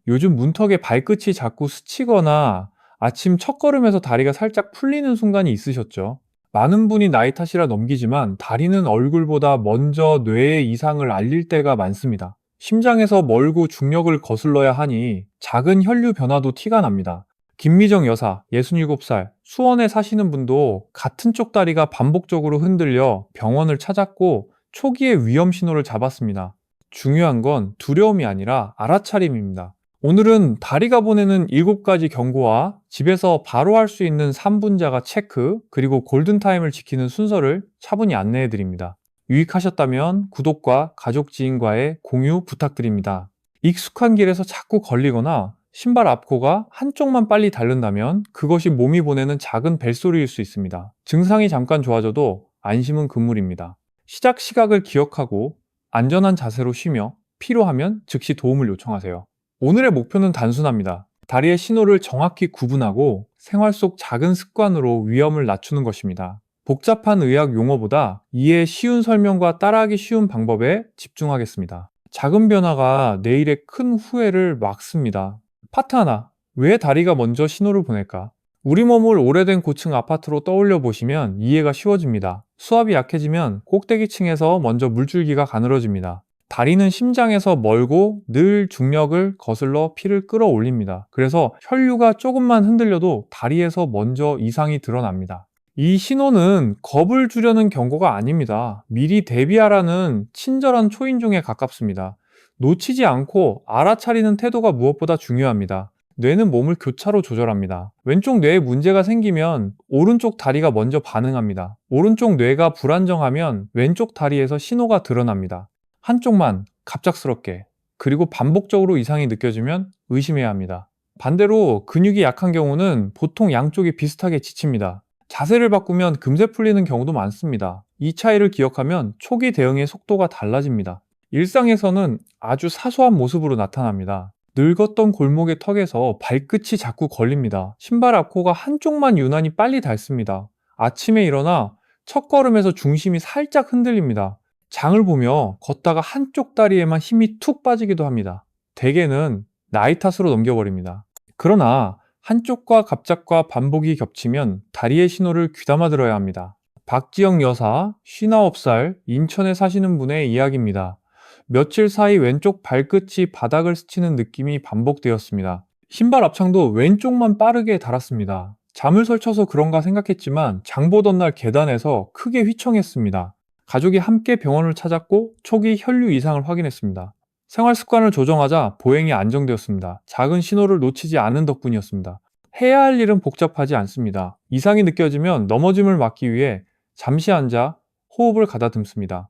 요즘 문턱에 발끝이 자꾸 스치거나 아침 첫걸음에서 다리가 살짝 풀리는 순간이 있으셨죠? 많은 분이 나이 탓이라 넘기지만 다리는 얼굴보다 먼저 뇌에 이상을 알릴 때가 많습니다. 심장에서 멀고 중력을 거슬러야 하니 작은 혈류 변화도 티가 납니다. 김미정 여사, 67살, 수원에 사시는 분도 같은 쪽 다리가 반복적으로 흔들려 병원을 찾았고 초기에 위험 신호를 잡았습니다. 중요한 건 두려움이 아니라 알아차림입니다. 오늘은 다리가 보내는 7가지 경고와 집에서 바로 할 수 있는 3분자가 체크, 그리고 골든타임을 지키는 순서를 차분히 안내해 드립니다. 유익하셨다면 구독과 가족 지인과의 공유 부탁드립니다. 익숙한 길에서 자꾸 걸리거나 신발 앞코가 한쪽만 빨리 닳는다면 그것이 몸이 보내는 작은 벨소리일 수 있습니다. 증상이 잠깐 좋아져도 안심은 금물입니다. 시작 시각을 기억하고 안전한 자세로 쉬며 필요하면 즉시 도움을 요청하세요. 오늘의 목표는 단순합니다. 다리의 신호를 정확히 구분하고 생활 속 작은 습관으로 위험을 낮추는 것입니다. 복잡한 의학 용어보다 이해 쉬운 설명과 따라하기 쉬운 방법에 집중하겠습니다. 작은 변화가 내일의 큰 후회를 막습니다. 파트 하나, 왜 다리가 먼저 신호를 보낼까? 우리 몸을 오래된 고층 아파트로 떠올려 보시면 이해가 쉬워집니다. 수압이 약해지면 꼭대기층에서 먼저 물줄기가 가늘어집니다. 다리는 심장에서 멀고 늘 중력을 거슬러 피를 끌어올립니다. 그래서 혈류가 조금만 흔들려도 다리에서 먼저 이상이 드러납니다. 이 신호는 겁을 주려는 경고가 아닙니다. 미리 대비하라는 친절한 초인종에 가깝습니다. 놓치지 않고 알아차리는 태도가 무엇보다 중요합니다. 뇌는 몸을 교차로 조절합니다. 왼쪽 뇌에 문제가 생기면 오른쪽 다리가 먼저 반응합니다. 오른쪽 뇌가 불안정하면 왼쪽 다리에서 신호가 드러납니다. 한쪽만 갑작스럽게, 그리고 반복적으로 이상이 느껴지면 의심해야 합니다. 반대로 근육이 약한 경우는 보통 양쪽이 비슷하게 지칩니다. 자세를 바꾸면 금세 풀리는 경우도 많습니다. 이 차이를 기억하면 초기 대응의 속도가 달라집니다. 일상에서는 아주 사소한 모습으로 나타납니다. 늙었던 골목의 턱에서 발끝이 자꾸 걸립니다. 신발 앞코가 한쪽만 유난히 빨리 닳습니다. 아침에 일어나 첫걸음에서 중심이 살짝 흔들립니다. 장을 보며 걷다가 한쪽 다리에만 힘이 툭 빠지기도 합니다. 대개는 나이 탓으로 넘겨버립니다. 그러나 한쪽과 갑작과 반복이 겹치면 다리의 신호를 귀담아 들어야 합니다. 박지영 여사, 59살, 인천에 사시는 분의 이야기입니다. 며칠 사이 왼쪽 발끝이 바닥을 스치는 느낌이 반복되었습니다. 신발 앞창도 왼쪽만 빠르게 닳았습니다. 잠을 설쳐서 그런가 생각했지만 장 보던 날 계단에서 크게 휘청했습니다. 가족이 함께 병원을 찾았고 초기 혈류 이상을 확인했습니다. 생활 습관을 조정하자 보행이 안정되었습니다. 작은 신호를 놓치지 않은 덕분이었습니다. 해야 할 일은 복잡하지 않습니다. 이상이 느껴지면 넘어짐을 막기 위해 잠시 앉아 호흡을 가다듬습니다.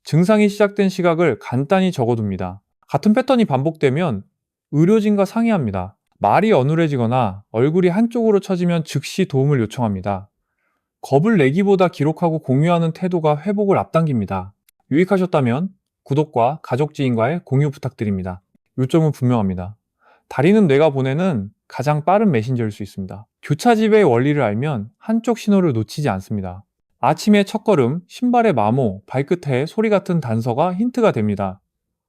증상이 시작된 시각을 간단히 적어둡니다. 같은 패턴이 반복되면 의료진과 상의합니다. 말이 어눌해지거나 얼굴이 한쪽으로 처지면 즉시 도움을 요청합니다. 겁을 내기보다 기록하고 공유하는 태도가 회복을 앞당깁니다. 유익하셨다면 구독과 가족 지인과의 공유 부탁드립니다. 요점은 분명합니다. 다리는 뇌가 보내는 가장 빠른 메신저일 수 있습니다. 교차지배의 원리를 알면 한쪽 신호를 놓치지 않습니다. 아침의 첫걸음, 신발의 마모, 발끝의 소리 같은 단서가 힌트가 됩니다.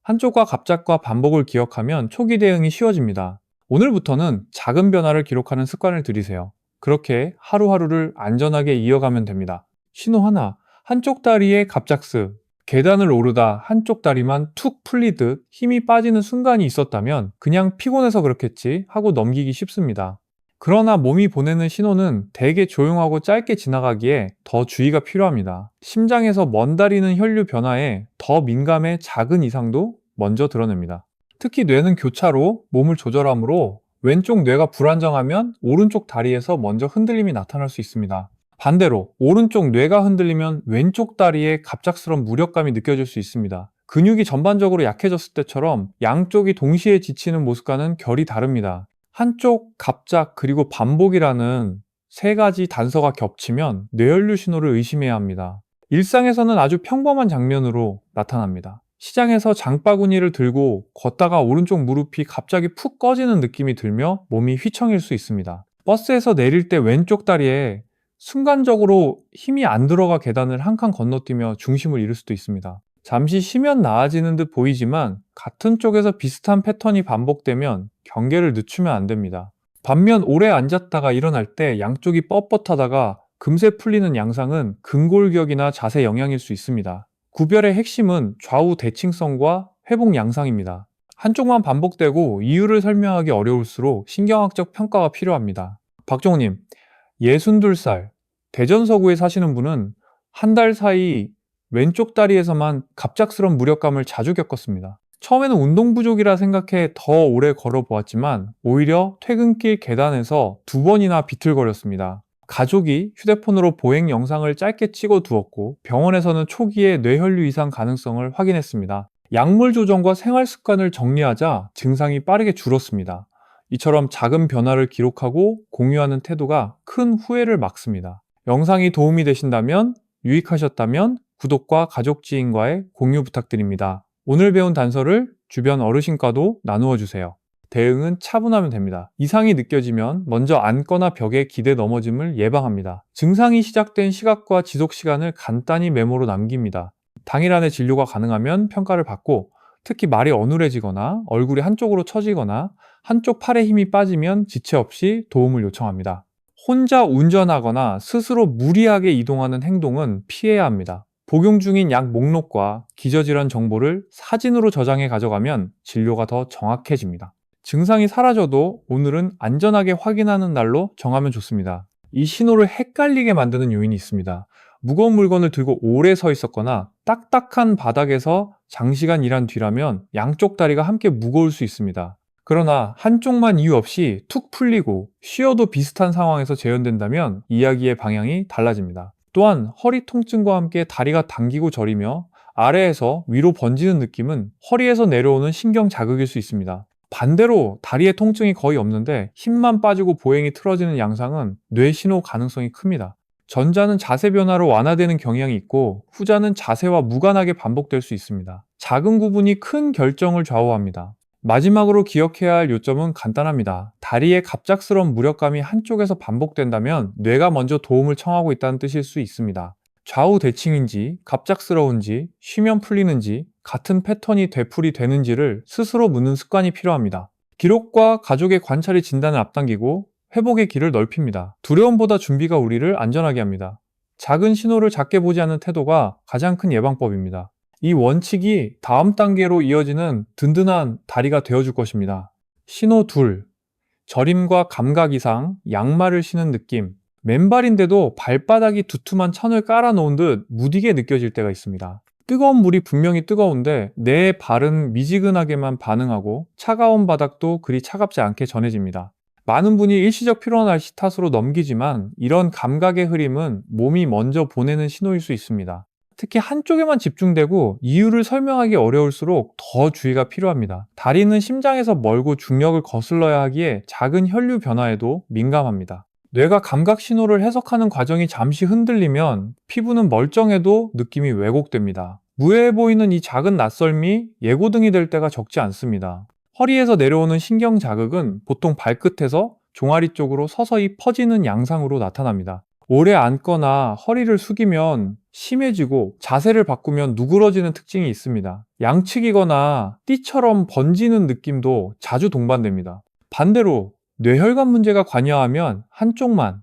한쪽과 갑작과 반복을 기억하면 초기 대응이 쉬워집니다. 오늘부터는 작은 변화를 기록하는 습관을 들이세요. 그렇게 하루하루를 안전하게 이어가면 됩니다. 신호 하나, 한쪽 다리의 갑작스, 계단을 오르다 한쪽 다리만 툭 풀리듯 힘이 빠지는 순간이 있었다면 그냥 피곤해서 그렇겠지 하고 넘기기 쉽습니다. 그러나 몸이 보내는 신호는 되게 조용하고 짧게 지나가기에 더 주의가 필요합니다. 심장에서 먼다리는 혈류 변화에 더 민감해 작은 이상도 먼저 드러냅니다. 특히 뇌는 교차로 몸을 조절하므로 왼쪽 뇌가 불안정하면 오른쪽 다리에서 먼저 흔들림이 나타날 수 있습니다. 반대로 오른쪽 뇌가 흔들리면 왼쪽 다리에 갑작스러운 무력감이 느껴질 수 있습니다. 근육이 전반적으로 약해졌을 때처럼 양쪽이 동시에 지치는 모습과는 결이 다릅니다. 한쪽, 갑작, 그리고 반복이라는 3가지 단서가 겹치면 뇌혈류 신호를 의심해야 합니다. 일상에서는 아주 평범한 장면으로 나타납니다. 시장에서 장바구니를 들고 걷다가 오른쪽 무릎이 갑자기 푹 꺼지는 느낌이 들며 몸이 휘청일 수 있습니다. 버스에서 내릴 때 왼쪽 다리에 순간적으로 힘이 안 들어가 계단을 한 칸 건너뛰며 중심을 잃을 수도 있습니다. 잠시 쉬면 나아지는 듯 보이지만 같은 쪽에서 비슷한 패턴이 반복되면 경계를 늦추면 안 됩니다. 반면 오래 앉았다가 일어날 때 양쪽이 뻣뻣하다가 금세 풀리는 양상은 근골격이나 자세 영향일 수 있습니다. 구별의 핵심은 좌우 대칭성과 회복 양상입니다. 한쪽만 반복되고 이유를 설명하기 어려울수록 신경학적 평가가 필요합니다. 박종우님, 62살, 대전 서구에 사시는 분은 한 달 사이 왼쪽 다리에서만 갑작스런 무력감을 자주 겪었습니다. 처음에는 운동 부족이라 생각해 더 오래 걸어보았지만 오히려 퇴근길 계단에서 2번이나 비틀거렸습니다. 가족이 휴대폰으로 보행 영상을 짧게 찍어 두었고 병원에서는 초기에 뇌혈류 이상 가능성을 확인했습니다. 약물 조정과 생활 습관을 정리하자 증상이 빠르게 줄었습니다. 이처럼 작은 변화를 기록하고 공유하는 태도가 큰 후회를 막습니다. 영상이 도움이 되신다면, 유익하셨다면 구독과 가족 지인과의 공유 부탁드립니다. 오늘 배운 단서를 주변 어르신과도 나누어 주세요. 대응은 차분하면 됩니다. 이상이 느껴지면 먼저 앉거나 벽에 기대 넘어짐을 예방합니다. 증상이 시작된 시각과 지속 시간을 간단히 메모로 남깁니다. 당일 안에 진료가 가능하면 평가를 받고, 특히 말이 어눌해지거나 얼굴이 한쪽으로 처지거나 한쪽 팔에 힘이 빠지면 지체 없이 도움을 요청합니다. 혼자 운전하거나 스스로 무리하게 이동하는 행동은 피해야 합니다. 복용 중인 약 목록과 기저질환 정보를 사진으로 저장해 가져가면 진료가 더 정확해집니다. 증상이 사라져도 오늘은 안전하게 확인하는 날로 정하면 좋습니다. 이 신호를 헷갈리게 만드는 요인이 있습니다. 무거운 물건을 들고 오래 서 있었거나 딱딱한 바닥에서 장시간 일한 뒤라면 양쪽 다리가 함께 무거울 수 있습니다. 그러나 한쪽만 이유 없이 툭 풀리고 쉬어도 비슷한 상황에서 재현된다면 이야기의 방향이 달라집니다. 또한 허리 통증과 함께 다리가 당기고 저리며 아래에서 위로 번지는 느낌은 허리에서 내려오는 신경 자극일 수 있습니다. 반대로 다리에 통증이 거의 없는데 힘만 빠지고 보행이 틀어지는 양상은 뇌 신호 가능성이 큽니다. 전자는 자세 변화로 완화되는 경향이 있고 후자는 자세와 무관하게 반복될 수 있습니다. 작은 구분이 큰 결정을 좌우합니다. 마지막으로 기억해야 할 요점은 간단합니다. 다리에 갑작스러운 무력감이 한쪽에서 반복된다면 뇌가 먼저 도움을 청하고 있다는 뜻일 수 있습니다. 좌우 대칭인지, 갑작스러운지, 쉬면 풀리는지, 같은 패턴이 되풀이 되는지를 스스로 묻는 습관이 필요합니다. 기록과 가족의 관찰이 진단을 앞당기고 회복의 길을 넓힙니다. 두려움보다 준비가 우리를 안전하게 합니다. 작은 신호를 작게 보지 않는 태도가 가장 큰 예방법입니다. 이 원칙이 다음 단계로 이어지는 든든한 다리가 되어줄 것입니다. 신호 2. 저림과 감각 이상, 양말을 신은 느낌. 맨발인데도 발바닥이 두툼한 천을 깔아놓은 듯 무디게 느껴질 때가 있습니다. 뜨거운 물이 분명히 뜨거운데 내 발은 미지근하게만 반응하고 차가운 바닥도 그리 차갑지 않게 전해집니다. 많은 분이 일시적 피로나 날씨 탓으로 넘기지만 이런 감각의 흐림은 몸이 먼저 보내는 신호일 수 있습니다. 특히 한쪽에만 집중되고 이유를 설명하기 어려울수록 더 주의가 필요합니다. 다리는 심장에서 멀고 중력을 거슬러야 하기에 작은 혈류 변화에도 민감합니다. 뇌가 감각 신호를 해석하는 과정이 잠시 흔들리면 피부는 멀쩡해도 느낌이 왜곡됩니다. 무해해 보이는 이 작은 낯설미 예고등이 될 때가 적지 않습니다. 허리에서 내려오는 신경 자극은 보통 발끝에서 종아리 쪽으로 서서히 퍼지는 양상으로 나타납니다. 오래 앉거나 허리를 숙이면 심해지고 자세를 바꾸면 누그러지는 특징이 있습니다. 양측이거나 띠처럼 번지는 느낌도 자주 동반됩니다. 반대로 뇌혈관 문제가 관여하면 한쪽만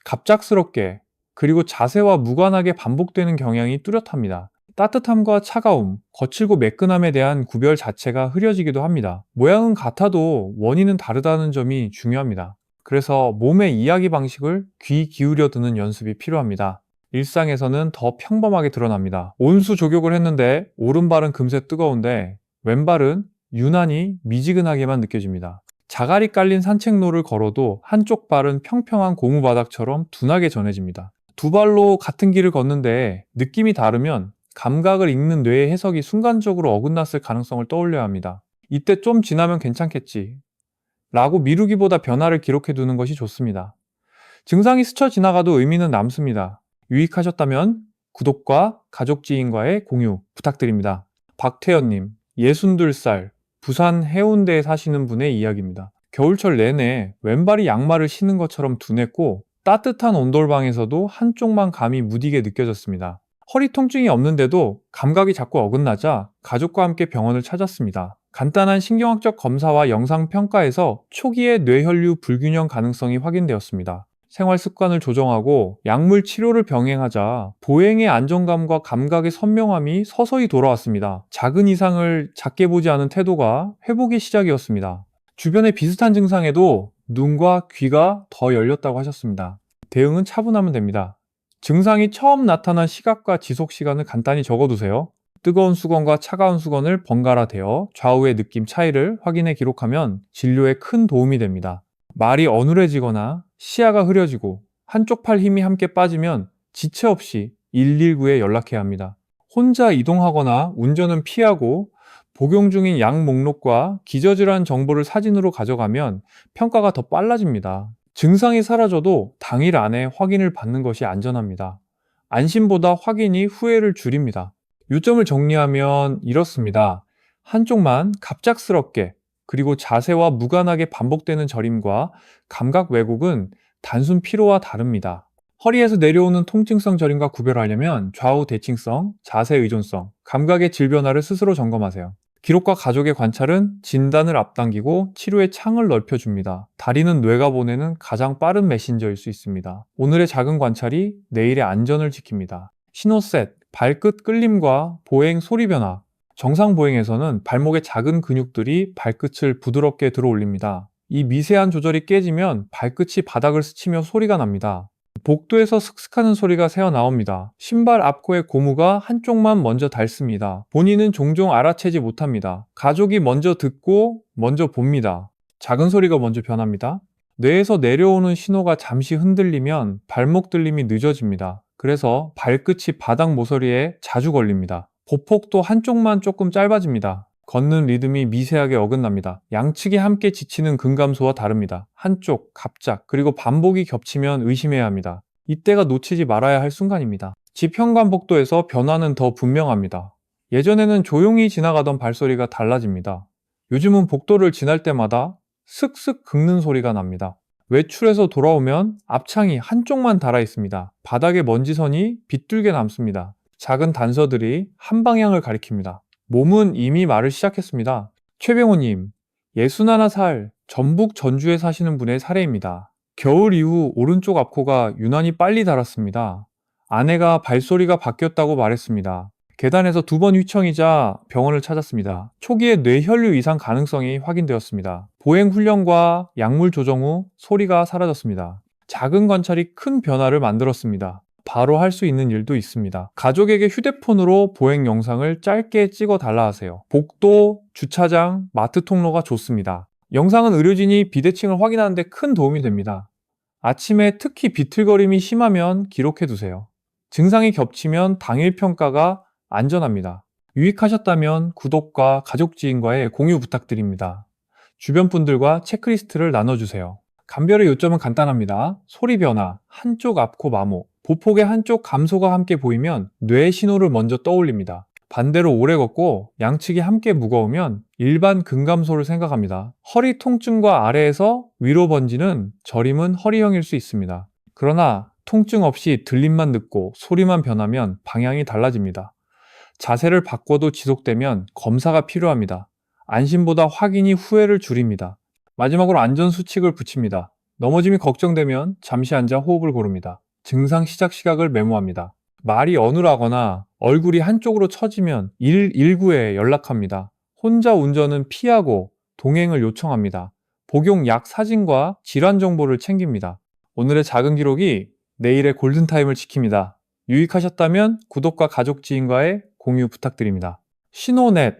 갑작스럽게 그리고 자세와 무관하게 반복되는 경향이 뚜렷합니다. 따뜻함과 차가움, 거칠고 매끈함에 대한 구별 자체가 흐려지기도 합니다. 모양은 같아도 원인은 다르다는 점이 중요합니다. 그래서 몸의 이야기 방식을 귀 기울여 듣는 연습이 필요합니다. 일상에서는 더 평범하게 드러납니다. 온수 조격을 했는데 오른발은 금세 뜨거운데 왼발은 유난히 미지근하게만 느껴집니다. 자갈이 깔린 산책로를 걸어도 한쪽 발은 평평한 고무바닥처럼 둔하게 전해집니다. 두 발로 같은 길을 걷는데 느낌이 다르면 감각을 읽는 뇌의 해석이 순간적으로 어긋났을 가능성을 떠올려야 합니다. 이때 좀 지나면 괜찮겠지 라고 미루기보다 변화를 기록해 두는 것이 좋습니다. 증상이 스쳐 지나가도 의미는 남습니다. 유익하셨다면 구독과 가족 지인과의 공유 부탁드립니다. 박태연님, 62살, 부산 해운대에 사시는 분의 이야기입니다. 겨울철 내내 왼발이 양말을 신은 것처럼 둔했고 따뜻한 온돌방에서도 한쪽만 감이 무디게 느껴졌습니다. 허리 통증이 없는데도 감각이 자꾸 어긋나자 가족과 함께 병원을 찾았습니다. 간단한 신경학적 검사와 영상 평가에서 초기의 뇌혈류 불균형 가능성이 확인되었습니다. 생활 습관을 조정하고 약물 치료를 병행하자 보행의 안정감과 감각의 선명함이 서서히 돌아왔습니다. 작은 이상을 작게 보지 않은 태도가 회복의 시작이었습니다. 주변의 비슷한 증상에도 눈과 귀가 더 열렸다고 하셨습니다. 대응은 차분하면 됩니다. 증상이 처음 나타난 시각과 지속 시간을 간단히 적어두세요. 뜨거운 수건과 차가운 수건을 번갈아 대어 좌우의 느낌 차이를 확인해 기록하면 진료에 큰 도움이 됩니다. 말이 어눌해지거나 시야가 흐려지고 한쪽 팔 힘이 함께 빠지면 지체 없이 119에 연락해야 합니다. 혼자 이동하거나 운전은 피하고 복용 중인 약 목록과 기저질환 정보를 사진으로 가져가면 평가가 더 빨라집니다. 증상이 사라져도 당일 안에 확인을 받는 것이 안전합니다. 안심보다 확인이 후회를 줄입니다. 요점을 정리하면 이렇습니다. 한쪽만 갑작스럽게 그리고 자세와 무관하게 반복되는 저림과 감각 왜곡은 단순 피로와 다릅니다. 허리에서 내려오는 통증성 저림과 구별하려면 좌우 대칭성, 자세 의존성, 감각의 질 변화를 스스로 점검하세요. 기록과 가족의 관찰은 진단을 앞당기고 치료의 창을 넓혀줍니다. 다리는 뇌가 보내는 가장 빠른 메신저일 수 있습니다. 오늘의 작은 관찰이 내일의 안전을 지킵니다. 신호셋, 발끝 끌림과 보행 소리 변화. 정상 보행에서는 발목의 작은 근육들이 발끝을 부드럽게 들어 올립니다. 이 미세한 조절이 깨지면 발끝이 바닥을 스치며 소리가 납니다. 복도에서 슥슥하는 소리가 새어나옵니다. 신발 앞코의 고무가 한쪽만 먼저 닳습니다. 본인은 종종 알아채지 못합니다. 가족이 먼저 듣고 먼저 봅니다. 작은 소리가 먼저 변합니다. 뇌에서 내려오는 신호가 잠시 흔들리면 발목 들림이 늦어집니다. 그래서 발끝이 바닥 모서리에 자주 걸립니다. 보폭도 한쪽만 조금 짧아집니다. 걷는 리듬이 미세하게 어긋납니다. 양측이 함께 지치는 근감소와 다릅니다. 한쪽, 갑작, 그리고 반복이 겹치면 의심해야 합니다. 이때가 놓치지 말아야 할 순간입니다. 집 현관복도에서 변화는 더 분명합니다. 예전에는 조용히 지나가던 발소리가 달라집니다. 요즘은 복도를 지날 때마다 슥슥 긁는 소리가 납니다. 외출해서 돌아오면 앞창이 한쪽만 달아 있습니다. 바닥에 먼지선이 빗줄게 남습니다. 작은 단서들이 한 방향을 가리킵니다. 몸은 이미 말을 시작했습니다. 최병호님, 61살 전북 전주에 사시는 분의 사례입니다. 겨울 이후 오른쪽 앞코가 유난히 빨리 닳았습니다. 아내가 발소리가 바뀌었다고 말했습니다. 계단에서 2번 휘청이자 병원을 찾았습니다. 초기에 뇌혈류 이상 가능성이 확인되었습니다. 보행 훈련과 약물 조정 후 소리가 사라졌습니다. 작은 관찰이 큰 변화를 만들었습니다. 바로 할 수 있는 일도 있습니다. 가족에게 휴대폰으로 보행 영상을 짧게 찍어 달라 하세요. 복도, 주차장, 마트 통로가 좋습니다. 영상은 의료진이 비대칭을 확인하는 데 큰 도움이 됩니다. 아침에 특히 비틀거림이 심하면 기록해 두세요. 증상이 겹치면 당일 평가가 안전합니다. 유익하셨다면 구독과 가족 지인과의 공유 부탁드립니다. 주변 분들과 체크리스트를 나눠주세요. 감별의 요점은 간단합니다. 소리 변화, 한쪽 앞코 마모, 보폭의 한쪽 감소가 함께 보이면 뇌 신호를 먼저 떠올립니다. 반대로 오래 걷고 양측이 함께 무거우면 일반 근감소를 생각합니다. 허리 통증과 아래에서 위로 번지는 저림은 허리형일 수 있습니다. 그러나 통증 없이 들림만 늦고 소리만 변하면 방향이 달라집니다. 자세를 바꿔도 지속되면 검사가 필요합니다. 안심보다 확인이 후회를 줄입니다. 마지막으로 안전수칙을 붙입니다. 넘어짐이 걱정되면 잠시 앉아 호흡을 고릅니다. 증상 시작 시각을 메모합니다. 말이 어눌하거나 얼굴이 한쪽으로 처지면 119에 연락합니다. 혼자 운전은 피하고 동행을 요청합니다. 복용 약 사진과 질환 정보를 챙깁니다. 오늘의 작은 기록이 내일의 골든타임을 지킵니다. 유익하셨다면 구독과 가족 지인과의 공유 부탁드립니다. 신호넷,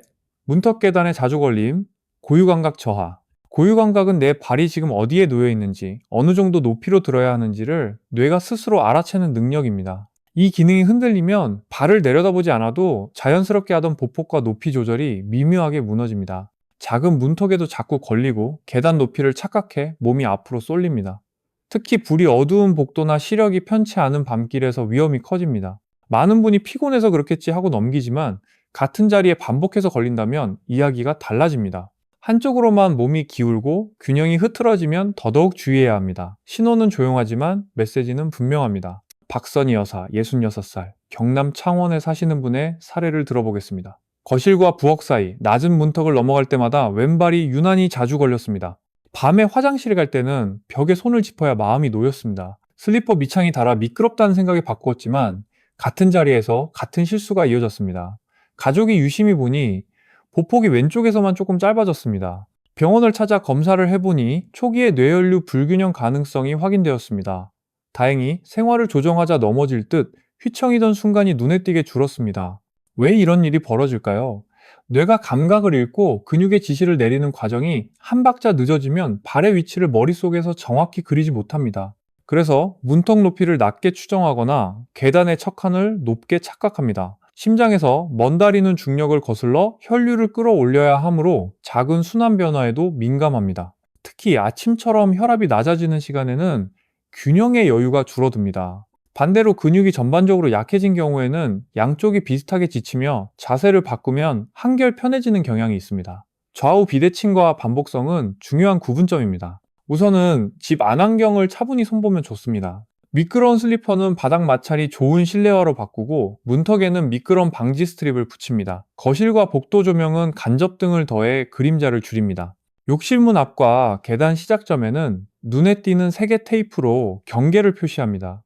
문턱 계단에 자주 걸림, 고유감각 저하. 고유감각은 내 발이 지금 어디에 놓여 있는지, 어느 정도 높이로 들어야 하는지를 뇌가 스스로 알아채는 능력입니다. 이 기능이 흔들리면 발을 내려다보지 않아도 자연스럽게 하던 보폭과 높이 조절이 미묘하게 무너집니다. 작은 문턱에도 자꾸 걸리고 계단 높이를 착각해 몸이 앞으로 쏠립니다. 특히 불이 어두운 복도나 시력이 편치 않은 밤길에서 위험이 커집니다. 많은 분이 피곤해서 그렇겠지 하고 넘기지만 같은 자리에 반복해서 걸린다면 이야기가 달라집니다. 한쪽으로만 몸이 기울고 균형이 흐트러지면 더더욱 주의해야 합니다. 신호는 조용하지만 메시지는 분명합니다. 박선희 여사, 66살. 경남 창원에 사시는 분의 사례를 들어보겠습니다. 거실과 부엌 사이 낮은 문턱을 넘어갈 때마다 왼발이 유난히 자주 걸렸습니다. 밤에 화장실에 갈 때는 벽에 손을 짚어야 마음이 놓였습니다. 슬리퍼 밑창이 닳아 미끄럽다는 생각에 바꾸었지만 같은 자리에서 같은 실수가 이어졌습니다. 가족이 유심히 보니 보폭이 왼쪽에서만 조금 짧아졌습니다. 병원을 찾아 검사를 해보니 초기에 뇌혈류 불균형 가능성이 확인되었습니다. 다행히 생활을 조정하자 넘어질 듯 휘청이던 순간이 눈에 띄게 줄었습니다. 왜 이런 일이 벌어질까요? 뇌가 감각을 잃고 근육의 지시를 내리는 과정이 한 박자 늦어지면 발의 위치를 머릿속에서 정확히 그리지 못합니다. 그래서 문턱 높이를 낮게 추정하거나 계단의 척한을 높게 착각합니다. 심장에서 먼다리는 중력을 거슬러 혈류를 끌어올려야 하므로 작은 순환 변화에도 민감합니다. 특히 아침처럼 혈압이 낮아지는 시간에는 균형의 여유가 줄어듭니다. 반대로 근육이 전반적으로 약해진 경우에는 양쪽이 비슷하게 지치며 자세를 바꾸면 한결 편해지는 경향이 있습니다. 좌우 비대칭과 반복성은 중요한 구분점입니다. 우선은 집 안환경을 차분히 손보면 좋습니다. 미끄러운 슬리퍼는 바닥 마찰이 좋은 실내화로 바꾸고 문턱에는 미끄럼 방지 스트립을 붙입니다. 거실과 복도 조명은 간접등을 더해 그림자를 줄입니다. 욕실문 앞과 계단 시작점에는 눈에 띄는 색의 테이프로 경계를 표시합니다.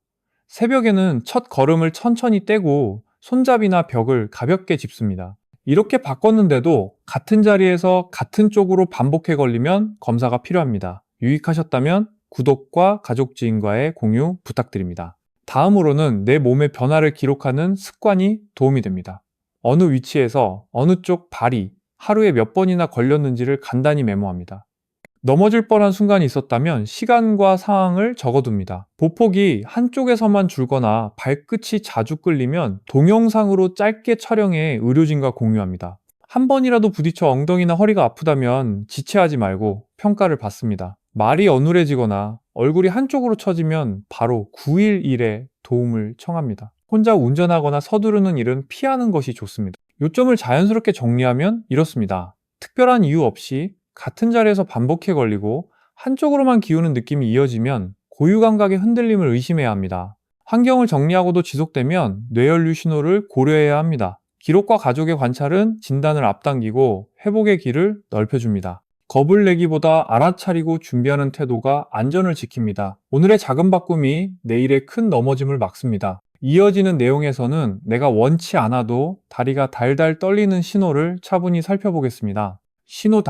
새벽에는 첫 걸음을 천천히 떼고 손잡이나 벽을 가볍게 짚습니다. 이렇게 바꿨는데도 같은 자리에서 같은 쪽으로 반복해 걸리면 검사가 필요합니다. 유익하셨다면 구독과 가족 지인과의 공유 부탁드립니다. 다음으로는 내 몸의 변화를 기록하는 습관이 도움이 됩니다. 어느 위치에서 어느 쪽 발이 하루에 몇 번이나 걸렸는지를 간단히 메모합니다. 넘어질 뻔한 순간이 있었다면 시간과 상황을 적어둡니다. 보폭이 한쪽에서만 줄거나 발끝이 자주 끌리면 동영상으로 짧게 촬영해 의료진과 공유합니다. 한 번이라도 부딪혀 엉덩이나 허리가 아프다면 지체하지 말고 평가를 받습니다. 말이 어눌해지거나 얼굴이 한쪽으로 처지면 바로 911에 도움을 청합니다. 혼자 운전하거나 서두르는 일은 피하는 것이 좋습니다. 요점을 자연스럽게 정리하면 이렇습니다. 특별한 이유 없이 같은 자리에서 반복해 걸리고 한쪽으로만 기우는 느낌이 이어지면 고유 감각의 흔들림을 의심해야 합니다. 환경을 정리하고도 지속되면 뇌혈류 신호를 고려해야 합니다. 기록과 가족의 관찰은 진단을 앞당기고 회복의 길을 넓혀줍니다. 겁을 내기보다 알아차리고 준비하는 태도가 안전을 지킵니다. 오늘의 작은 바꿈이 내일의 큰 넘어짐을 막습니다. 이어지는 내용에서는 내가 원치 않아도 다리가 달달 떨리는 신호를 차분히 살펴보겠습니다. 신호 5.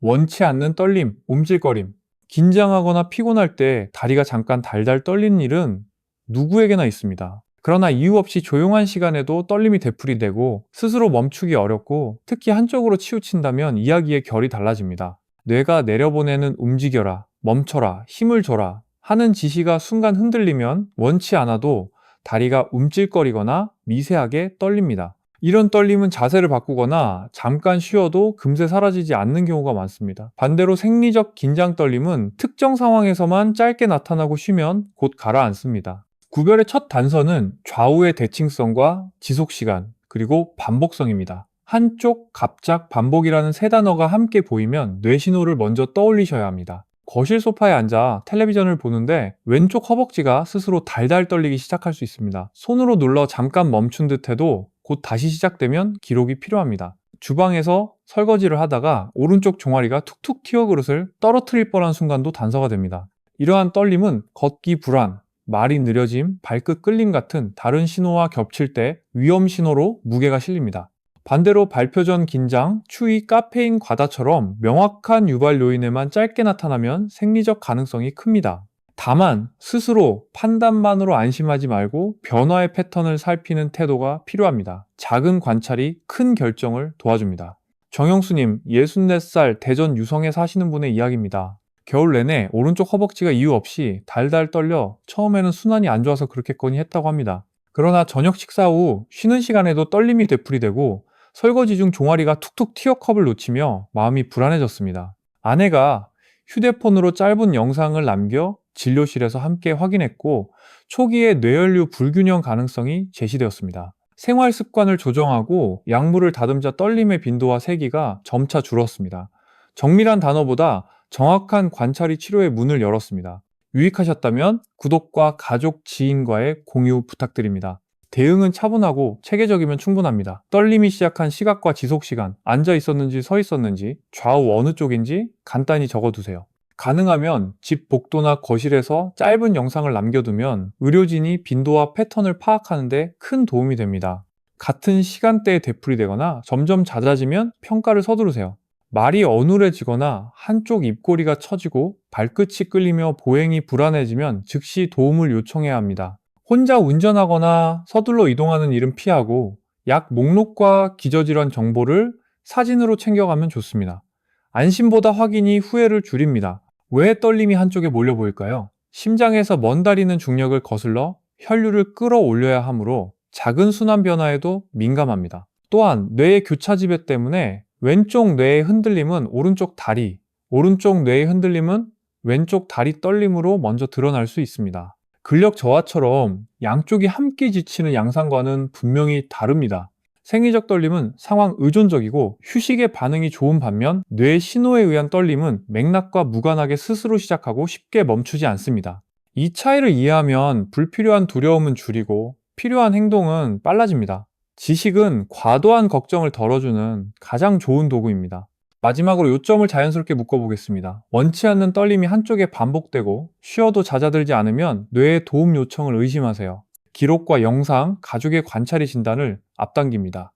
원치 않는 떨림, 움찔거림. 긴장하거나 피곤할 때 다리가 잠깐 달달 떨리는 일은 누구에게나 있습니다. 그러나 이유 없이 조용한 시간에도 떨림이 되풀이되고 스스로 멈추기 어렵고 특히 한쪽으로 치우친다면 이야기의 결이 달라집니다. 뇌가 내려보내는 움직여라, 멈춰라, 힘을 줘라 하는 지시가 순간 흔들리면 원치 않아도 다리가 움찔거리거나 미세하게 떨립니다. 이런 떨림은 자세를 바꾸거나 잠깐 쉬어도 금세 사라지지 않는 경우가 많습니다. 반대로 생리적 긴장 떨림은 특정 상황에서만 짧게 나타나고 쉬면 곧 가라앉습니다. 구별의 첫 단서는 좌우의 대칭성과 지속시간, 그리고 반복성입니다. 한쪽, 갑작, 반복이라는 세 단어가 함께 보이면 뇌 신호를 먼저 떠올리셔야 합니다. 거실 소파에 앉아 텔레비전을 보는데 왼쪽 허벅지가 스스로 달달 떨리기 시작할 수 있습니다. 손으로 눌러 잠깐 멈춘 듯 해도 곧 다시 시작되면 기록이 필요합니다. 주방에서 설거지를 하다가 오른쪽 종아리가 툭툭 튀어 그릇을 떨어뜨릴 뻔한 순간도 단서가 됩니다. 이러한 떨림은 걷기 불안, 말이 느려짐, 발끝 끌림 같은 다른 신호와 겹칠 때 위험 신호로 무게가 실립니다. 반대로 발표 전 긴장, 추위, 카페인 과다처럼 명확한 유발 요인에만 짧게 나타나면 생리적 가능성이 큽니다. 다만 스스로 판단만으로 안심하지 말고 변화의 패턴을 살피는 태도가 필요합니다. 작은 관찰이 큰 결정을 도와줍니다. 정영수님, 64살 대전 유성에 사시는 분의 이야기입니다. 겨울 내내 오른쪽 허벅지가 이유 없이 달달 떨려 처음에는 순환이 안 좋아서 그렇겠거니 했다고 합니다. 그러나 저녁 식사 후 쉬는 시간에도 떨림이 되풀이되고 설거지 중 종아리가 툭툭 튀어 컵을 놓치며 마음이 불안해졌습니다. 아내가 휴대폰으로 짧은 영상을 남겨 진료실에서 함께 확인했고 초기에 뇌혈류 불균형 가능성이 제시되었습니다. 생활 습관을 조정하고 약물을 다듬자 떨림의 빈도와 세기가 점차 줄었습니다. 정밀한 단어보다 정확한 관찰이 치료의 문을 열었습니다. 유익하셨다면 구독과 가족, 지인과의 공유 부탁드립니다. 대응은 차분하고 체계적이면 충분합니다. 떨림이 시작한 시각과 지속 시간, 앉아 있었는지 서 있었는지, 좌우 어느 쪽인지 간단히 적어두세요. 가능하면 집 복도나 거실에서 짧은 영상을 남겨두면 의료진이 빈도와 패턴을 파악하는 데 큰 도움이 됩니다. 같은 시간대에 되풀이되거나 점점 잦아지면 평가를 서두르세요. 말이 어눌해지거나 한쪽 입꼬리가 처지고 발끝이 끌리며 보행이 불안해지면 즉시 도움을 요청해야 합니다. 혼자 운전하거나 서둘러 이동하는 일은 피하고 약 목록과 기저질환 정보를 사진으로 챙겨가면 좋습니다. 안심보다 확인이 후회를 줄입니다. 왜 떨림이 한쪽에 몰려 보일까요? 심장에서 먼 다리는 중력을 거슬러 혈류를 끌어올려야 하므로 작은 순환 변화에도 민감합니다. 또한 뇌의 교차 지배 때문에 왼쪽 뇌의 흔들림은 오른쪽 다리, 오른쪽 뇌의 흔들림은 왼쪽 다리 떨림으로 먼저 드러날 수 있습니다. 근력 저하처럼 양쪽이 함께 지치는 양상과는 분명히 다릅니다. 생리적 떨림은 상황 의존적이고 휴식에 반응이 좋은 반면 뇌 신호에 의한 떨림은 맥락과 무관하게 스스로 시작하고 쉽게 멈추지 않습니다. 이 차이를 이해하면 불필요한 두려움은 줄이고 필요한 행동은 빨라집니다. 지식은 과도한 걱정을 덜어주는 가장 좋은 도구입니다. 마지막으로 요점을 자연스럽게 묶어보겠습니다. 원치 않는 떨림이 한쪽에 반복되고 쉬어도 잦아들지 않으면 뇌의 도움 요청을 의심하세요. 기록과 영상, 가족의 관찰의 진단을 앞당깁니다.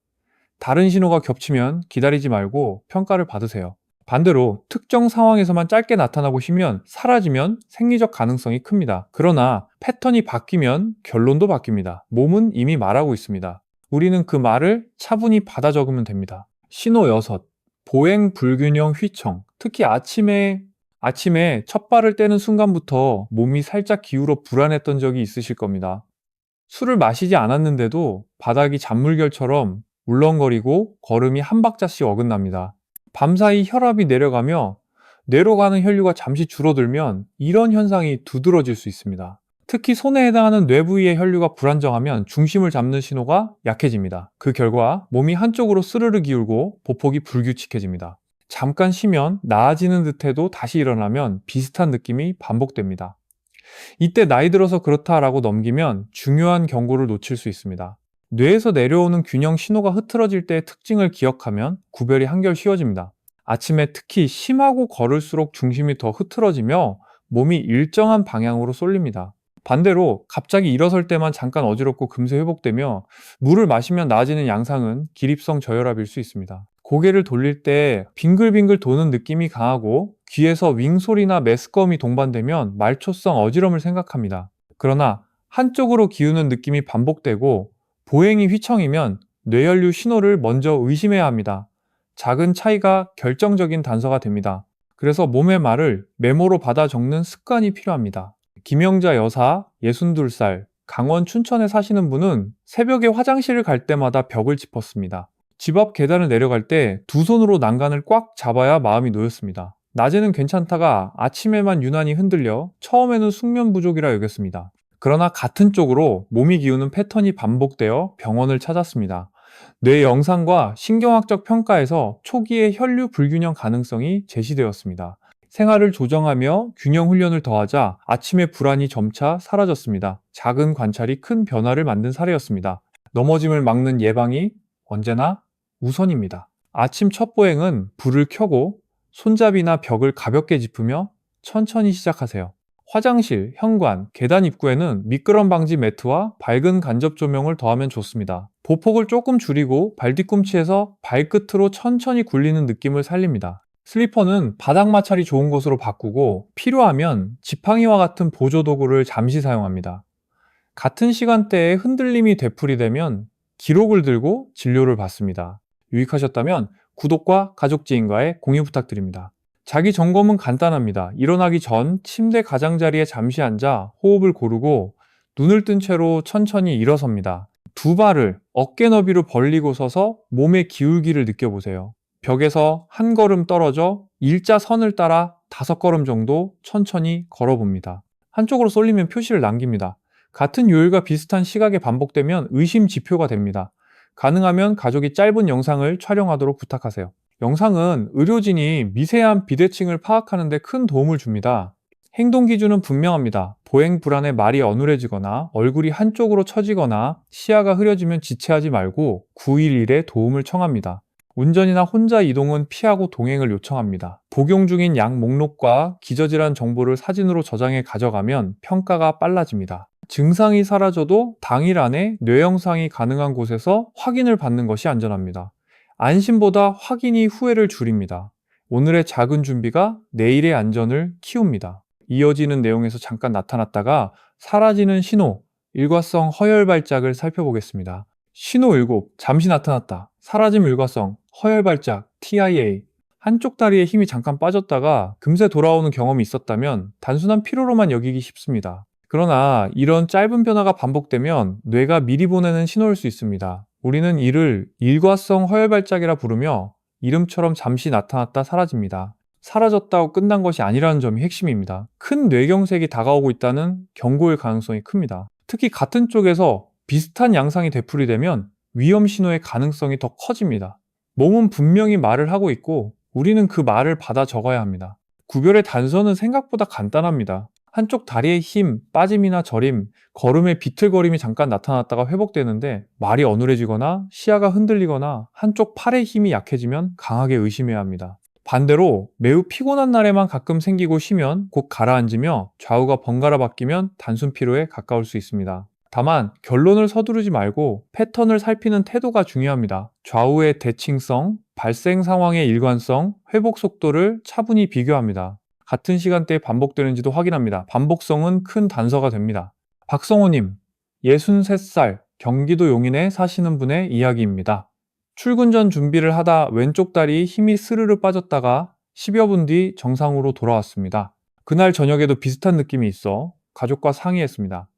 다른 신호가 겹치면 기다리지 말고 평가를 받으세요. 반대로 특정 상황에서만 짧게 나타나고 쉬면 사라지면 생리적 가능성이 큽니다. 그러나 패턴이 바뀌면 결론도 바뀝니다. 몸은 이미 말하고 있습니다. 우리는 그 말을 차분히 받아 적으면 됩니다. 신호 6. 보행 불균형 휘청. 특히 아침에 첫 발을 떼는 순간부터 몸이 살짝 기울어 불안했던 적이 있으실 겁니다. 술을 마시지 않았는데도 바닥이 잔물결처럼 울렁거리고 걸음이 한 박자씩 어긋납니다. 밤사이 혈압이 내려가며 뇌로 가는 혈류가 잠시 줄어들면 이런 현상이 두드러질 수 있습니다. 특히 손에 해당하는 뇌 부위의 혈류가 불안정하면 중심을 잡는 신호가 약해집니다. 그 결과 몸이 한쪽으로 스르르 기울고 보폭이 불규칙해집니다. 잠깐 쉬면 나아지는 듯해도 다시 일어나면 비슷한 느낌이 반복됩니다. 이때 나이 들어서 그렇다라고 넘기면 중요한 경고를 놓칠 수 있습니다. 뇌에서 내려오는 균형 신호가 흐트러질 때의 특징을 기억하면 구별이 한결 쉬워집니다. 아침에 특히 심하고 걸을수록 중심이 더 흐트러지며 몸이 일정한 방향으로 쏠립니다. 반대로 갑자기 일어설 때만 잠깐 어지럽고 금세 회복되며 물을 마시면 나아지는 양상은 기립성 저혈압일 수 있습니다. 고개를 돌릴 때 빙글빙글 도는 느낌이 강하고 귀에서 윙소리나 메스꺼움이 동반되면 말초성 어지럼을 생각합니다. 그러나 한쪽으로 기우는 느낌이 반복되고 보행이 휘청이면 뇌혈류 신호를 먼저 의심해야 합니다. 작은 차이가 결정적인 단서가 됩니다. 그래서 몸의 말을 메모로 받아 적는 습관이 필요합니다. 김영자 여사, 62살, 강원 춘천에 사시는 분은 새벽에 화장실을 갈 때마다 벽을 짚었습니다. 집 앞 계단을 내려갈 때 두 손으로 난간을 꽉 잡아야 마음이 놓였습니다. 낮에는 괜찮다가 아침에만 유난히 흔들려 처음에는 숙면 부족이라 여겼습니다. 그러나 같은 쪽으로 몸이 기우는 패턴이 반복되어 병원을 찾았습니다. 뇌 영상과 신경학적 평가에서 초기의 혈류 불균형 가능성이 제시되었습니다. 생활을 조정하며 균형 훈련을 더하자 아침의 불안이 점차 사라졌습니다. 작은 관찰이 큰 변화를 만든 사례였습니다. 넘어짐을 막는 예방이 언제나 우선입니다. 아침 첫 보행은 불을 켜고 손잡이나 벽을 가볍게 짚으며 천천히 시작하세요. 화장실, 현관, 계단 입구에는 미끄럼 방지 매트와 밝은 간접 조명을 더하면 좋습니다. 보폭을 조금 줄이고 발 뒤꿈치에서 발끝으로 천천히 굴리는 느낌을 살립니다. 슬리퍼는 바닥 마찰이 좋은 곳으로 바꾸고 필요하면 지팡이와 같은 보조도구를 잠시 사용합니다. 같은 시간대에 흔들림이 되풀이되면 기록을 들고 진료를 받습니다. 유익하셨다면 구독과 가족 지인과의 공유 부탁드립니다. 자기 점검은 간단합니다. 일어나기 전 침대 가장자리에 잠시 앉아 호흡을 고르고 눈을 뜬 채로 천천히 일어섭니다. 두 발을 어깨 너비로 벌리고 서서 몸의 기울기를 느껴보세요. 벽에서 한 걸음 떨어져 일자선을 따라 5걸음 정도 천천히 걸어봅니다. 한쪽으로 쏠리면 표시를 남깁니다. 같은 요일과 비슷한 시각에 반복되면 의심 지표가 됩니다. 가능하면 가족이 짧은 영상을 촬영하도록 부탁하세요. 영상은 의료진이 미세한 비대칭을 파악하는 데 큰 도움을 줍니다. 행동 기준은 분명합니다. 보행 불안에 말이 어눌해지거나 얼굴이 한쪽으로 처지거나 시야가 흐려지면 지체하지 말고 911에 도움을 청합니다. 운전이나 혼자 이동은 피하고 동행을 요청합니다. 복용 중인 약 목록과 기저질환 정보를 사진으로 저장해 가져가면 평가가 빨라집니다. 증상이 사라져도 당일 안에 뇌 영상이 가능한 곳에서 확인을 받는 것이 안전합니다. 안심보다 확인이 후회를 줄입니다. 오늘의 작은 준비가 내일의 안전을 키웁니다. 이어지는 내용에서 잠깐 나타났다가 사라지는 신호, 일과성 허혈 발작을 살펴보겠습니다. 신호 7, 잠시 나타났다. 사라짐 일과성, 허혈 발작, TIA. 한쪽 다리에 힘이 잠깐 빠졌다가 금세 돌아오는 경험이 있었다면 단순한 피로로만 여기기 쉽습니다. 그러나 이런 짧은 변화가 반복되면 뇌가 미리 보내는 신호일 수 있습니다. 우리는 이를 일과성 허혈 발작이라 부르며 이름처럼 잠시 나타났다 사라집니다. 사라졌다고 끝난 것이 아니라는 점이 핵심입니다. 큰 뇌경색이 다가오고 있다는 경고일 가능성이 큽니다. 특히 같은 쪽에서 비슷한 양상이 되풀이되면 위험 신호의 가능성이 더 커집니다. 몸은 분명히 말을 하고 있고 우리는 그 말을 받아 적어야 합니다. 구별의 단서는 생각보다 간단합니다. 한쪽 다리의 힘, 빠짐이나 저림, 걸음의 비틀거림이 잠깐 나타났다가 회복되는데 말이 어눌해지거나 시야가 흔들리거나 한쪽 팔의 힘이 약해지면 강하게 의심해야 합니다. 반대로 매우 피곤한 날에만 가끔 생기고 쉬면 곧 가라앉으며 좌우가 번갈아 바뀌면 단순 피로에 가까울 수 있습니다. 다만 결론을 서두르지 말고 패턴을 살피는 태도가 중요합니다. 좌우의 대칭성, 발생 상황의 일관성, 회복 속도를 차분히 비교합니다. 같은 시간대에 반복되는지도 확인합니다. 반복성은 큰 단서가 됩니다. 박성호님, 63살, 경기도 용인에 사시는 분의 이야기입니다. 출근 전 준비를 하다 왼쪽 다리에 힘이 스르르 빠졌다가 10여 분 뒤 정상으로 돌아왔습니다. 그날 저녁에도 비슷한 느낌이 있어 가족과 상의했습니다.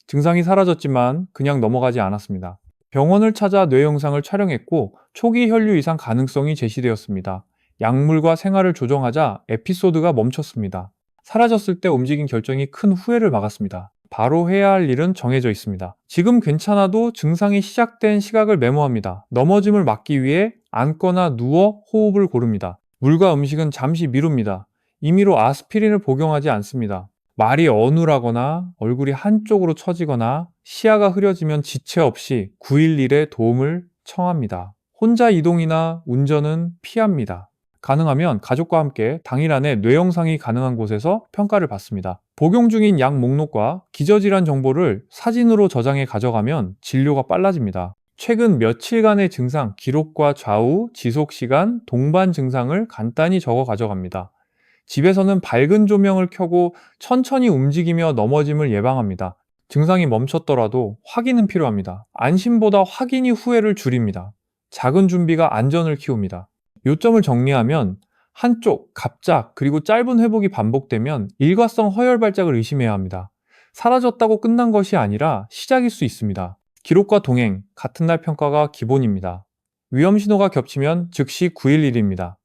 증상이 사라졌지만 그냥 넘어가지 않았습니다. 병원을 찾아 뇌 영상을 촬영했고 초기 혈류 이상 가능성이 제시되었습니다. 약물과 생활을 조정하자 에피소드가 멈췄습니다. 사라졌을 때 움직인 결정이 큰 후회를 막았습니다. 바로 해야 할 일은 정해져 있습니다. 지금 괜찮아도 증상이 시작된 시각을 메모합니다. 넘어짐을 막기 위해 앉거나 누워 호흡을 고릅니다. 물과 음식은 잠시 미룹니다. 임의로 아스피린을 복용하지 않습니다. 말이 어눌하거나 얼굴이 한쪽으로 처지거나 시야가 흐려지면 지체 없이 911에 도움을 청합니다. 혼자 이동이나 운전은 피합니다. 가능하면 가족과 함께 당일 안에 뇌 영상이 가능한 곳에서 평가를 받습니다. 복용 중인 약 목록과 기저질환 정보를 사진으로 저장해 가져가면 진료가 빨라집니다. 최근 며칠간의 증상, 기록과 좌우, 지속 시간, 동반 증상을 간단히 적어 가져갑니다. 집에서는 밝은 조명을 켜고 천천히 움직이며 넘어짐을 예방합니다. 증상이 멈췄더라도 확인은 필요합니다. 안심보다 확인이 후회를 줄입니다. 작은 준비가 안전을 키웁니다. 요점을 정리하면 한쪽, 갑작, 그리고 짧은 회복이 반복되면 일과성 허혈 발작을 의심해야 합니다. 사라졌다고 끝난 것이 아니라 시작일 수 있습니다. 기록과 동행, 같은 날 평가가 기본입니다. 위험 신호가 겹치면 즉시 911입니다.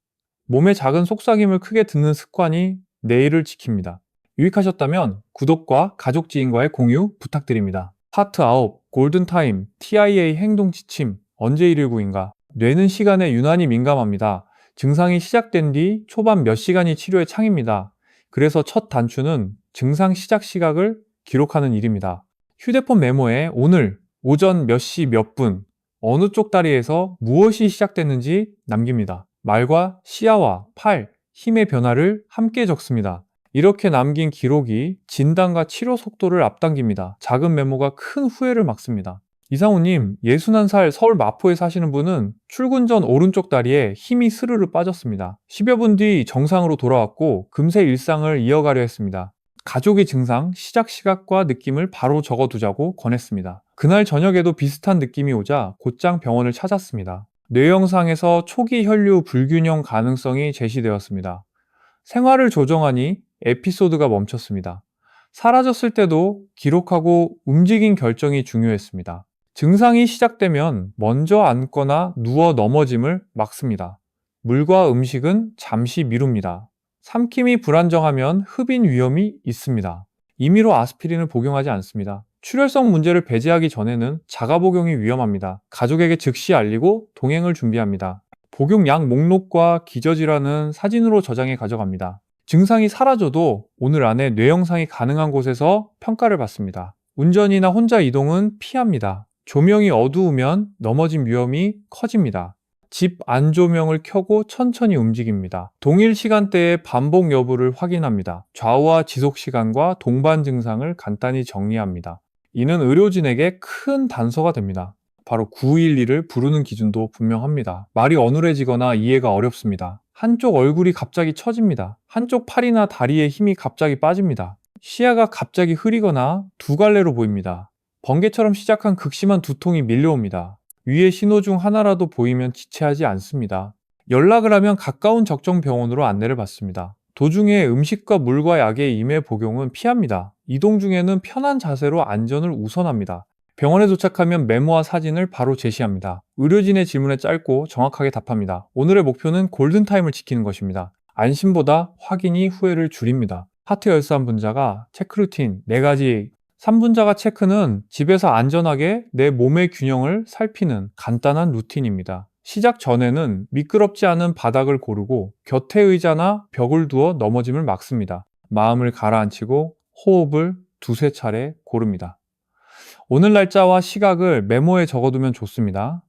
몸의 작은 속삭임을 크게 듣는 습관이 내일을 지킵니다. 유익하셨다면 구독과 가족 지인과의 공유 부탁드립니다. 파트 9, 골든타임, TIA 행동 지침, 언제 119인가? 뇌는 시간에 유난히 민감합니다. 증상이 시작된 뒤 초반 몇 시간이 치료의 창입니다. 그래서 첫 단추는 증상 시작 시각을 기록하는 일입니다. 휴대폰 메모에 오늘, 오전 몇 시 몇 분, 어느 쪽 다리에서 무엇이 시작됐는지 남깁니다. 말과 시야와 팔, 힘의 변화를 함께 적습니다. 이렇게 남긴 기록이 진단과 치료 속도를 앞당깁니다. 작은 메모가 큰 후회를 막습니다. 이상우님, 61살 서울 마포에 사시는 분은 출근 전 오른쪽 다리에 힘이 스르르 빠졌습니다. 10여 분 뒤 정상으로 돌아왔고 금세 일상을 이어가려 했습니다. 가족의 증상, 시작 시각과 느낌을 바로 적어두자고 권했습니다. 그날 저녁에도 비슷한 느낌이 오자 곧장 병원을 찾았습니다. 뇌 영상에서 초기 혈류 불균형 가능성이 제시되었습니다. 생활을 조정하니 에피소드가 멈췄습니다. 사라졌을 때도 기록하고 움직인 결정이 중요했습니다. 증상이 시작되면 먼저 앉거나 누워 넘어짐을 막습니다. 물과 음식은 잠시 미룹니다. 삼킴이 불안정하면 흡인 위험이 있습니다. 임의로 아스피린을 복용하지 않습니다. 출혈성 문제를 배제하기 전에는 자가 복용이 위험합니다. 가족에게 즉시 알리고 동행을 준비합니다. 복용 약 목록과 기저질환은 사진으로 저장해 가져갑니다. 증상이 사라져도 오늘 안에 뇌 영상이 가능한 곳에서 평가를 받습니다. 운전이나 혼자 이동은 피합니다. 조명이 어두우면 넘어짐 위험이 커집니다. 집 안조명을 켜고 천천히 움직입니다. 동일 시간대에 반복 여부를 확인합니다. 좌우와 지속 시간과 동반 증상을 간단히 정리합니다. 이는 의료진에게 큰 단서가 됩니다. 바로 911을 부르는 기준도 분명합니다. 말이 어눌해지거나 이해가 어렵습니다. 한쪽 얼굴이 갑자기 처집니다. 한쪽 팔이나 다리에 힘이 갑자기 빠집니다. 시야가 갑자기 흐리거나 두 갈래로 보입니다. 번개처럼 시작한 극심한 두통이 밀려옵니다. 위의 신호 중 하나라도 보이면 지체하지 않습니다. 연락을 하면 가까운 적정 병원으로 안내를 받습니다. 도중에 음식과 물과 약의 임해 복용은 피합니다. 이동 중에는 편한 자세로 안전을 우선합니다. 병원에 도착하면 메모와 사진을 바로 제시합니다. 의료진의 질문에 짧고 정확하게 답합니다. 오늘의 목표는 골든타임을 지키는 것입니다. 안심보다 확인이 후회를 줄입니다. 하트 열산 분자가 체크 루틴 4가지 3분자가 체크는 집에서 안전하게 내 몸의 균형을 살피는 간단한 루틴입니다. 시작 전에는 미끄럽지 않은 바닥을 고르고 곁에 의자나 벽을 두어 넘어짐을 막습니다. 마음을 가라앉히고 호흡을 두세 차례 고릅니다. 오늘 날짜와 시각을 메모에 적어두면 좋습니다.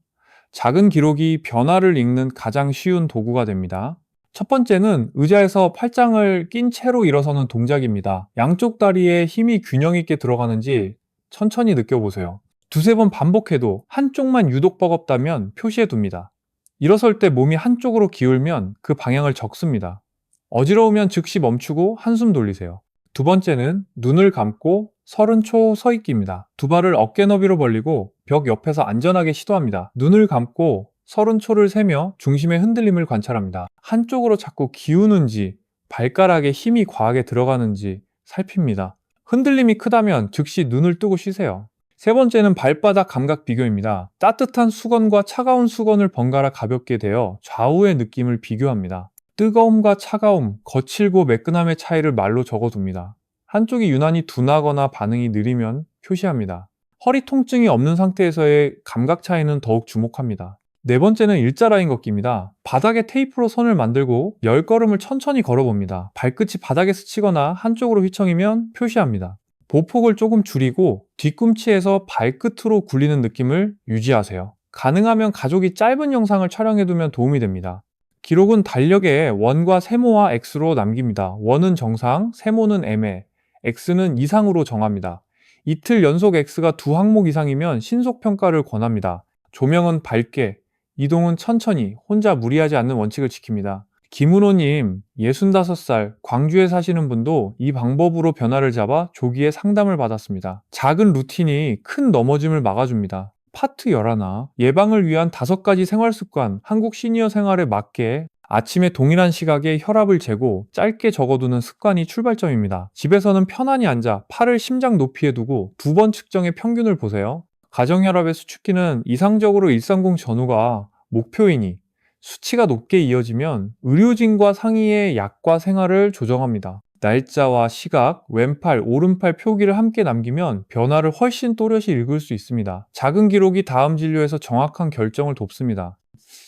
작은 기록이 변화를 읽는 가장 쉬운 도구가 됩니다. 첫 번째는 의자에서 팔짱을 낀 채로 일어서는 동작입니다. 양쪽 다리에 힘이 균형 있게 들어가는지 천천히 느껴보세요. 두세 번 반복해도 한쪽만 유독 버겁다면 표시해 둡니다. 일어설 때 몸이 한쪽으로 기울면 그 방향을 적습니다. 어지러우면 즉시 멈추고 한숨 돌리세요. 두 번째는 눈을 감고 30초 서 있기입니다. 두 발을 어깨 너비로 벌리고 벽 옆에서 안전하게 시도합니다. 눈을 감고 30초를 세며 중심의 흔들림을 관찰합니다. 한쪽으로 자꾸 기우는지 발가락에 힘이 과하게 들어가는지 살핍니다. 흔들림이 크다면 즉시 눈을 뜨고 쉬세요. 세 번째는 발바닥 감각 비교입니다. 따뜻한 수건과 차가운 수건을 번갈아 가볍게 대어 좌우의 느낌을 비교합니다. 뜨거움과 차가움, 거칠고 매끈함의 차이를 말로 적어둡니다. 한쪽이 유난히 둔하거나 반응이 느리면 표시합니다. 허리 통증이 없는 상태에서의 감각 차이는 더욱 주목합니다. 네 번째는 일자라인 걷기입니다. 바닥에 테이프로 선을 만들고 10걸음을 천천히 걸어봅니다. 발끝이 바닥에 스치거나 한쪽으로 휘청이면 표시합니다. 보폭을 조금 줄이고 뒤꿈치에서 발끝으로 굴리는 느낌을 유지하세요. 가능하면 가족이 짧은 영상을 촬영해두면 도움이 됩니다. 기록은 달력에 원과 세모와 X로 남깁니다. 원은 정상, 세모는 애매, X는 이상으로 정합니다. 이틀 연속 X가 2항목 이상이면 신속평가를 권합니다. 조명은 밝게, 이동은 천천히, 혼자 무리하지 않는 원칙을 지킵니다. 김은호님, 65살, 광주에 사시는 분도 이 방법으로 변화를 잡아 조기에 상담을 받았습니다. 작은 루틴이 큰 넘어짐을 막아줍니다. 파트 11, 예방을 위한 5가지 생활습관, 한국 시니어 생활에 맞게 아침에 동일한 시각에 혈압을 재고 짧게 적어두는 습관이 출발점입니다. 집에서는 편안히 앉아 팔을 심장 높이에 두고 2번 측정의 평균을 보세요. 가정혈압의 수축기는 이상적으로 130 전후가 목표이니 수치가 높게 이어지면 의료진과 상의해 약과 생활을 조정합니다. 날짜와 시각, 왼팔, 오른팔 표기를 함께 남기면 변화를 훨씬 또렷이 읽을 수 있습니다. 작은 기록이 다음 진료에서 정확한 결정을 돕습니다.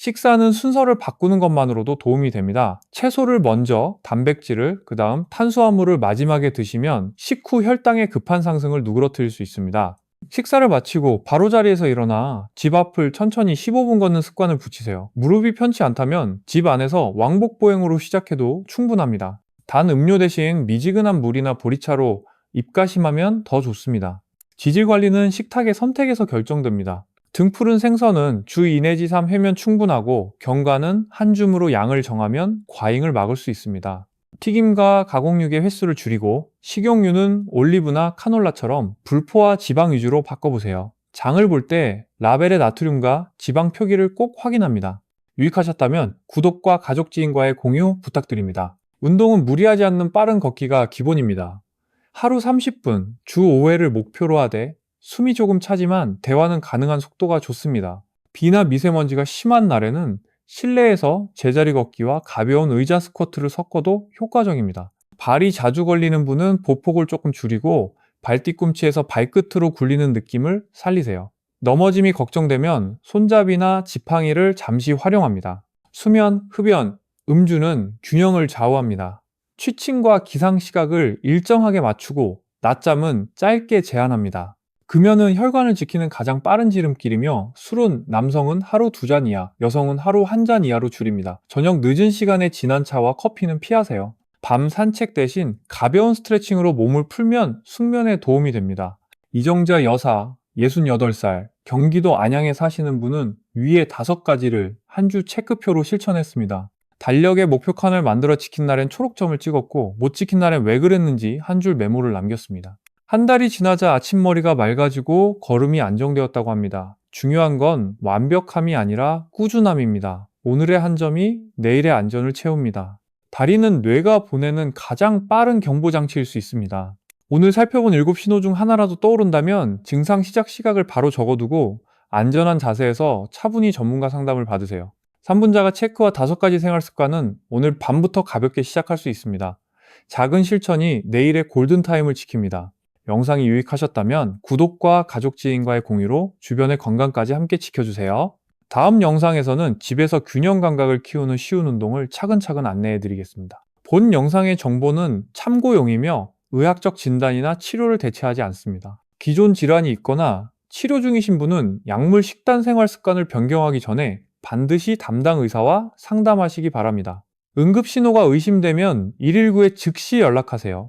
식사는 순서를 바꾸는 것만으로도 도움이 됩니다. 채소를 먼저, 단백질을, 그 다음 탄수화물을 마지막에 드시면 식후 혈당의 급한 상승을 누그러뜨릴 수 있습니다. 식사를 마치고 바로 자리에서 일어나 집 앞을 천천히 15분 걷는 습관을 붙이세요. 무릎이 편치 않다면 집 안에서 왕복 보행으로 시작해도 충분합니다. 단 음료 대신 미지근한 물이나 보리차로 입가심하면 더 좋습니다. 지질 관리는 식탁의 선택에서 결정됩니다. 등푸른 생선은 주 2 내지 3 회면 충분하고 견과는 한 줌으로 양을 정하면 과잉을 막을 수 있습니다. 튀김과 가공육의 횟수를 줄이고 식용유는 올리브나 카놀라처럼 불포화 지방 위주로 바꿔보세요. 장을 볼 때 라벨의 나트륨과 지방 표기를 꼭 확인합니다. 유익하셨다면 구독과 가족 지인과의 공유 부탁드립니다. 운동은 무리하지 않는 빠른 걷기가 기본입니다. 하루 30분, 주 5회를 목표로 하되 숨이 조금 차지만 대화는 가능한 속도가 좋습니다. 비나 미세먼지가 심한 날에는 실내에서 제자리 걷기와 가벼운 의자 스쿼트를 섞어도 효과적입니다. 발이 자주 걸리는 분은 보폭을 조금 줄이고 발뒤꿈치에서 발끝으로 굴리는 느낌을 살리세요. 넘어짐이 걱정되면 손잡이나 지팡이를 잠시 활용합니다. 수면, 흡연, 음주는 균형을 좌우합니다. 취침과 기상 시각을 일정하게 맞추고 낮잠은 짧게 제한합니다. 금연은 혈관을 지키는 가장 빠른 지름길이며 술은 남성은 하루 2잔 이하, 여성은 하루 1잔 이하로 줄입니다. 저녁 늦은 시간에 진한 차와 커피는 피하세요. 밤 산책 대신 가벼운 스트레칭으로 몸을 풀면 숙면에 도움이 됩니다. 이정자 여사, 68살, 경기도 안양에 사시는 분은 위에 5가지를 한 주 체크표로 실천했습니다. 달력에 목표칸을 만들어 지킨 날엔 초록점을 찍었고 못 지킨 날엔 왜 그랬는지 한 줄 메모를 남겼습니다. 한 달이 지나자 아침머리가 맑아지고 걸음이 안정되었다고 합니다. 중요한 건 완벽함이 아니라 꾸준함입니다. 오늘의 한 점이 내일의 안전을 채웁니다. 다리는 뇌가 보내는 가장 빠른 경보장치일 수 있습니다. 오늘 살펴본 7신호 중 하나라도 떠오른다면 증상 시작 시각을 바로 적어두고 안전한 자세에서 차분히 전문가 상담을 받으세요. 3분자가 체크와 5가지 생활 습관은 오늘 밤부터 가볍게 시작할 수 있습니다. 작은 실천이 내일의 골든타임을 지킵니다. 영상이 유익하셨다면 구독과 가족 지인과의 공유로 주변의 건강까지 함께 지켜주세요. 다음 영상에서는 집에서 균형 감각을 키우는 쉬운 운동을 차근차근 안내해 드리겠습니다. 본 영상의 정보는 참고용이며 의학적 진단이나 치료를 대체하지 않습니다. 기존 질환이 있거나 치료 중이신 분은 약물 식단 생활 습관을 변경하기 전에 반드시 담당 의사와 상담하시기 바랍니다. 응급신호가 의심되면 119에 즉시 연락하세요.